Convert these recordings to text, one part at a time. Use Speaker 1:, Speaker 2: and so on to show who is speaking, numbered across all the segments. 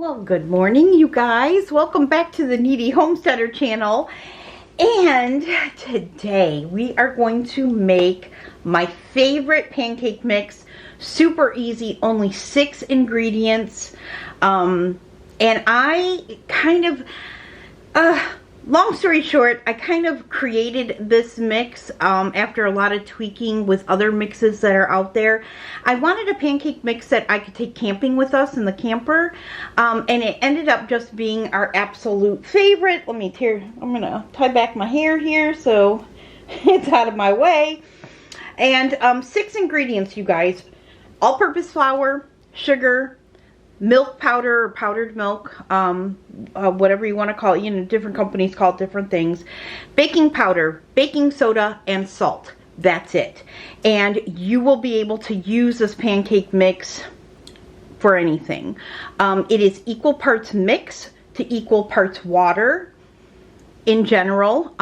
Speaker 1: Well, good morning, you guys. Welcome back to the Kneady Homesteader channel. And today we are going to make my favorite pancake mix. Super easy, only 6 ingredients. And I kind of, long story short, I kind of created this mix after a lot of tweaking with other mixes that are out there. I wanted a pancake mix that I could take camping with us in the camper, and it ended up just being our absolute favorite. I'm gonna tie back my hair here so it's out of my way. And 6 ingredients, you guys: all-purpose flour, sugar, milk powder or powdered milk, whatever you want to call it. You know, different companies call it different things. Baking powder, baking soda, and salt. That's it. And you will be able to use this pancake mix for anything. It is equal parts mix to equal parts water in general.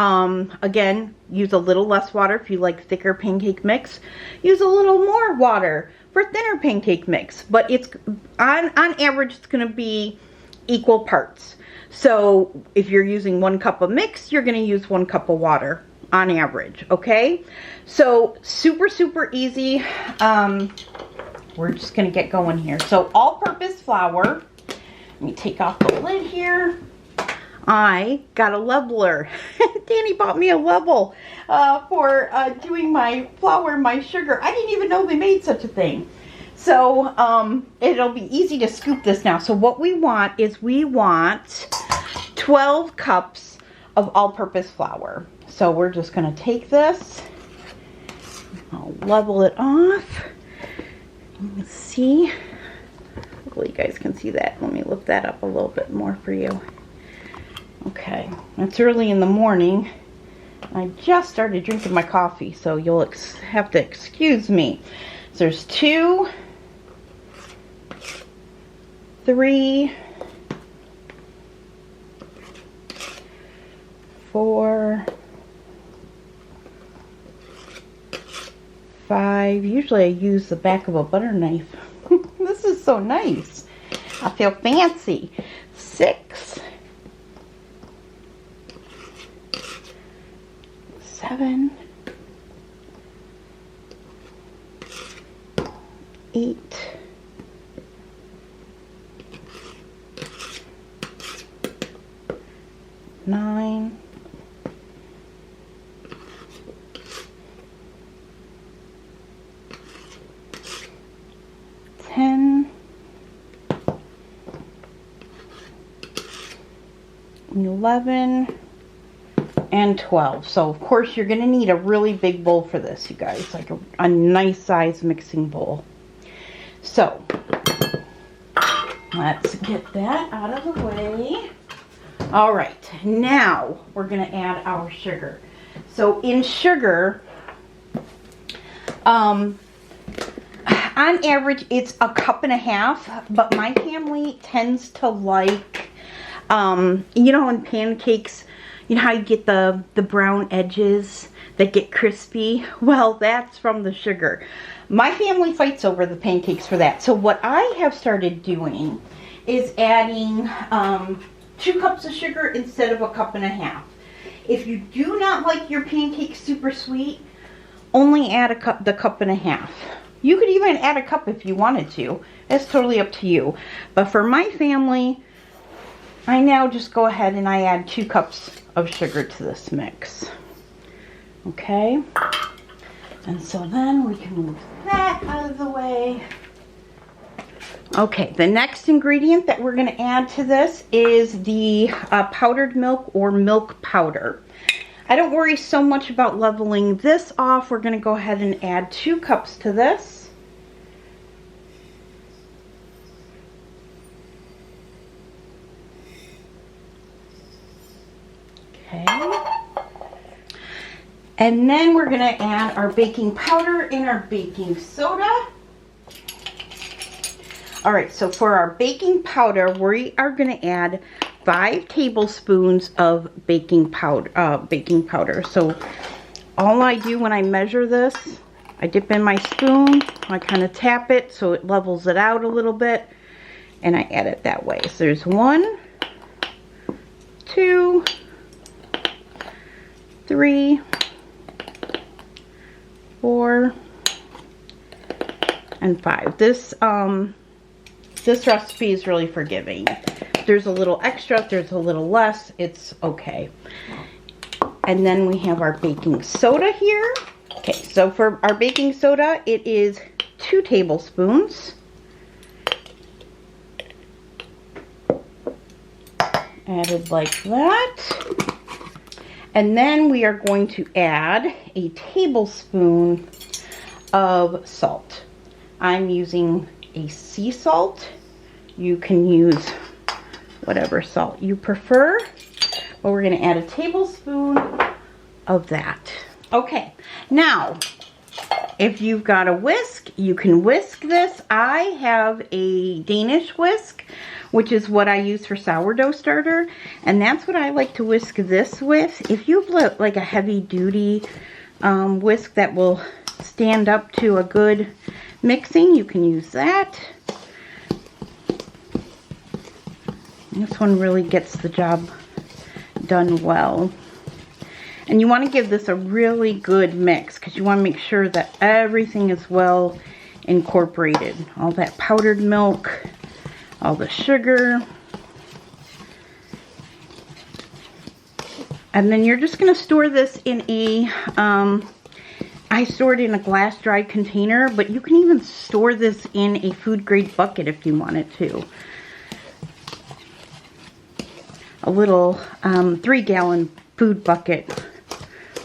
Speaker 1: Again, use a little less water if you like thicker pancake mix. Use a little more water for thinner pancake mix, but it's on average it's going to be equal parts. So if you're using 1 cup of mix, you're going to use 1 cup of water on average. Okay, so super easy. We're just going to get going here. So all-purpose flour. Let me take off the lid here. I got a leveler. Danny bought me a level for doing my flour and my sugar. I didn't even know they made such a thing. So it'll be easy to scoop this now. So what we want is 12 cups of all-purpose flour. So we're just going to take this. I'll level it off. Let's see. Hopefully you guys can see that. Let me lift that up a little bit more for you. Okay, it's early in the morning. I just started drinking my coffee, so you'll have to excuse me. So there's 2, 3, 4, 5. Usually I use the back of a butter knife. This is so nice. I feel fancy. 6, 7, 8, 9, 10, 11, and 12. So of course you're going to need a really big bowl for this, you guys, like a nice size mixing bowl. So let's get that out of the way. All right, now we're going to add our sugar. So in sugar, on average it's 1.5 cups, but my family tends to like, you know, in pancakes, you know how you get the brown edges that get crispy? Well, that's from the sugar. My family fights over the pancakes for that. So what I have started doing is adding 2 cups of sugar instead of 1.5 cups. If you do not like your pancakes super sweet, only add the 1.5 cups. You could even add 1 cup if you wanted to. That's totally up to you. But for my family, I now just go ahead and I add 2 cups of sugar to this mix. Okay, and so then we can move that out of the way. Okay, the next ingredient that we're going to add to this is the powdered milk or milk powder. I don't worry so much about leveling this off. We're going to go ahead and add 2 cups to this. Okay. And then we're going to add our baking powder and our baking soda. All right, so for our baking powder, we are going to add 5 tablespoons of baking powder. So all I do when I measure this, I dip in my spoon, I kind of tap it so it levels it out a little bit, and I add it that way. So there's 1, 2, 3, 4, and 5. This recipe is really forgiving. There's a little extra, there's a little less, it's okay. And then we have our baking soda here. Okay, so for our baking soda, it is 2 tablespoons. Added like that. And then we are going to add a tablespoon of salt. I'm using a sea salt. You can use whatever salt you prefer. But we're going to add a tablespoon of that. Okay, now if you've got a whisk, you can whisk this. I have a Danish whisk, which is what I use for sourdough starter, and that's what I like to whisk this with. If you've got like a heavy duty whisk that will stand up to a good mixing, you can use that. This one really gets the job done well. And you want to give this a really good mix because you want to make sure that everything is well incorporated. All that powdered milk, all the sugar. And then you're just going to store this in a, I store it in a glass dried container, but you can even store this in a food grade bucket if you wanted to. A little 3-gallon food bucket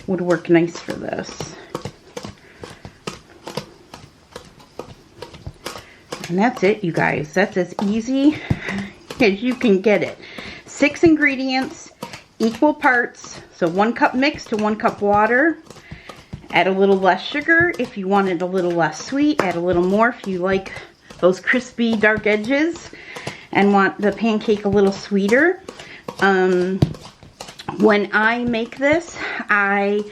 Speaker 1: would work nice for this. And that's it, you guys. That's as easy as you can get it. 6 ingredients, equal parts. So 1 cup mix to 1 cup water. Add a little less sugar if you want it a little less sweet. Add a little more if you like those crispy dark edges and want the pancake a little sweeter. When I make this, I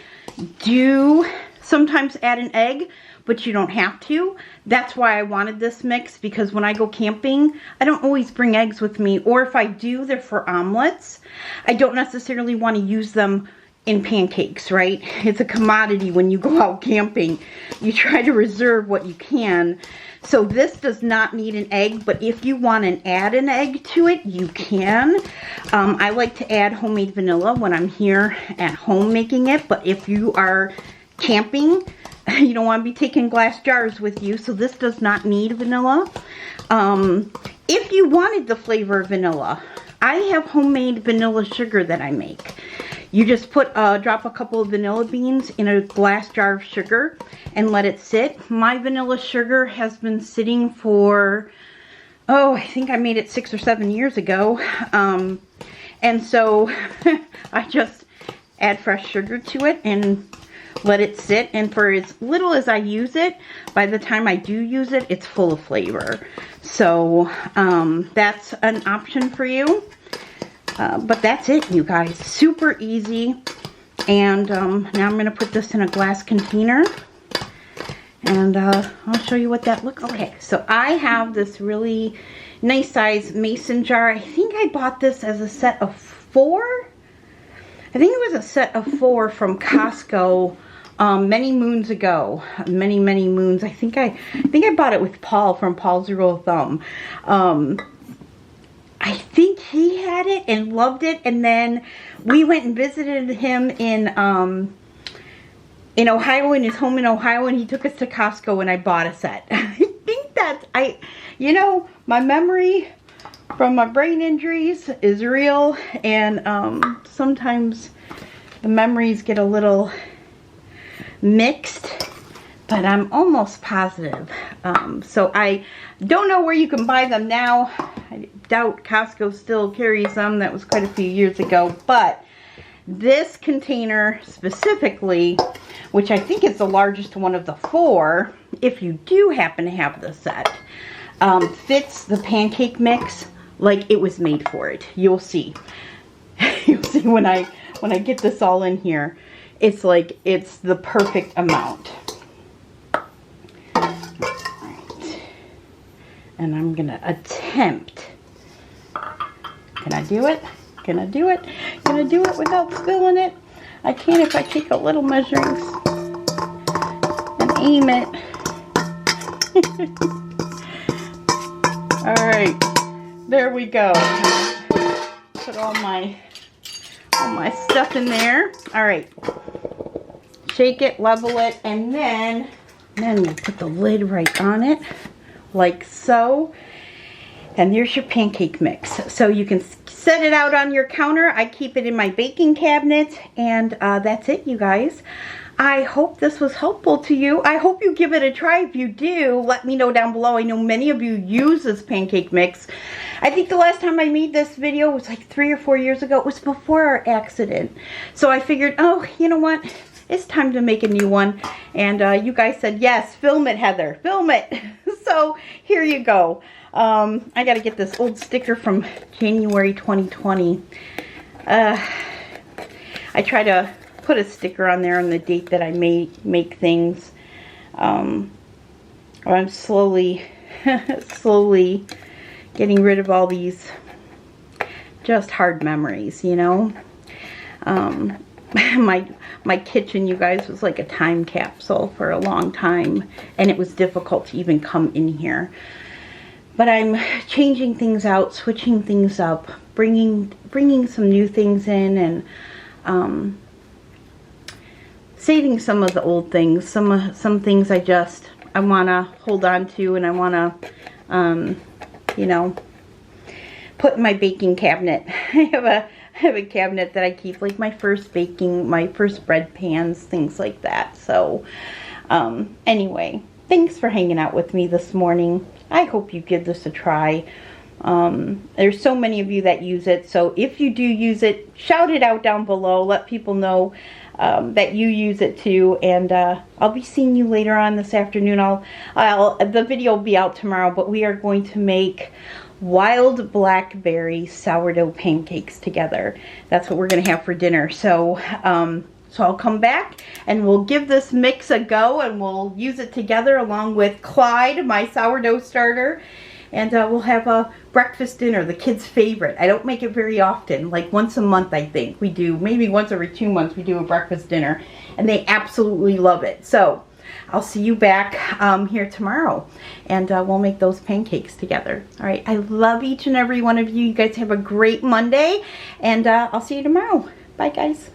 Speaker 1: do sometimes add an egg, but you don't have to. That's why I wanted this mix, because when I go camping, I don't always bring eggs with me, or if I do, they're for omelets. I don't necessarily want to use them in pancakes, right? It's a commodity when you go out camping. You try to reserve what you can. So this does not need an egg, but if you want to add an egg to it, you can. I like to add homemade vanilla when I'm here at home making it, but if you are camping, you don't want to be taking glass jars with you, so this does not need vanilla. If you wanted the flavor of vanilla, I have homemade vanilla sugar that I make. You just drop a couple of vanilla beans in a glass jar of sugar and let it sit. My vanilla sugar has been sitting for, oh, I think I made it 6 or 7 years ago. And so I just add fresh sugar to it and let it sit. And for as little as I use it, by the time I do use it, it's full of flavor. So that's an option for you. But that's it, you guys. Super easy. And now I'm going to put this in a glass container. And I'll show you what that looks like. Okay, so I have this really nice size mason jar. I think I bought this as a set of 4. I think it was a set of 4 from Costco many moons ago. Many moons. I think I bought it with Paul from Paul's Rule of Thumb. I think he had it and loved it, and then we went and visited him in Ohio, in his home in Ohio, and he took us to Costco and I bought a set. I think that's, my memory from my brain injuries is real, and sometimes the memories get a little mixed, but I'm almost positive. So I don't know where you can buy them now. I doubt Costco still carries them. That was quite a few years ago. But this container specifically, which I think is the largest one of the 4, if you do happen to have the set, fits the pancake mix like it was made for it. You'll see. You'll see when I get this all in here. It's like it's the perfect amount. and I'm gonna attempt. Can I do it? Can I do it? Can I do it without spilling it? I can if I take a little measuring and aim it. All right, there we go. Put all my stuff in there. All right, shake it, level it, and then we'll put the lid right on it, like so. And there's your pancake mix. So you can set it out on your counter. I keep it in my baking cabinet, and that's it, you guys. I hope this was helpful to you. I hope you give it a try. If you do, let me know down below. I know many of you use this pancake mix. I think the last time I made this video was like 3 or 4 years ago. It was before our accident. So I figured, oh, you know what? It's time to make a new one. And you guys said, yes, film it, Heather. Film it. So here you go. I got to get this old sticker from January 2020. I try to put a sticker on there on the date that I make things. I'm slowly getting rid of all these just hard memories, you know. My kitchen, you guys, was like a time capsule for a long time, and it was difficult to even come in here. But I'm changing things out, switching things up, bringing some new things in, and saving some of the old things. Some things I want to hold on to, and I want to, you know, put in my baking cabinet. I have a cabinet that I keep, like my first bread pans, things like that. So anyway, thanks for hanging out with me this morning. I hope you give this a try. There's so many of you that use it, so if you do use it, shout it out down below. Let people know that you use it too, and I'll be seeing you later on this afternoon. The video will be out tomorrow, but we are going to make wild blackberry sourdough pancakes together. That's what we're going to have for dinner. So so I'll come back and we'll give this mix a go, and we'll use it together along with Clyde, my sourdough starter, and we'll have a breakfast dinner, the kids' favorite. I don't make it very often, like once a month I think we do, maybe once every 2 months we do a breakfast dinner, and they absolutely love it. So I'll see you back here tomorrow, and we'll make those pancakes together. All right, I love each and every one of you. You guys have a great Monday, and I'll see you tomorrow. Bye, guys.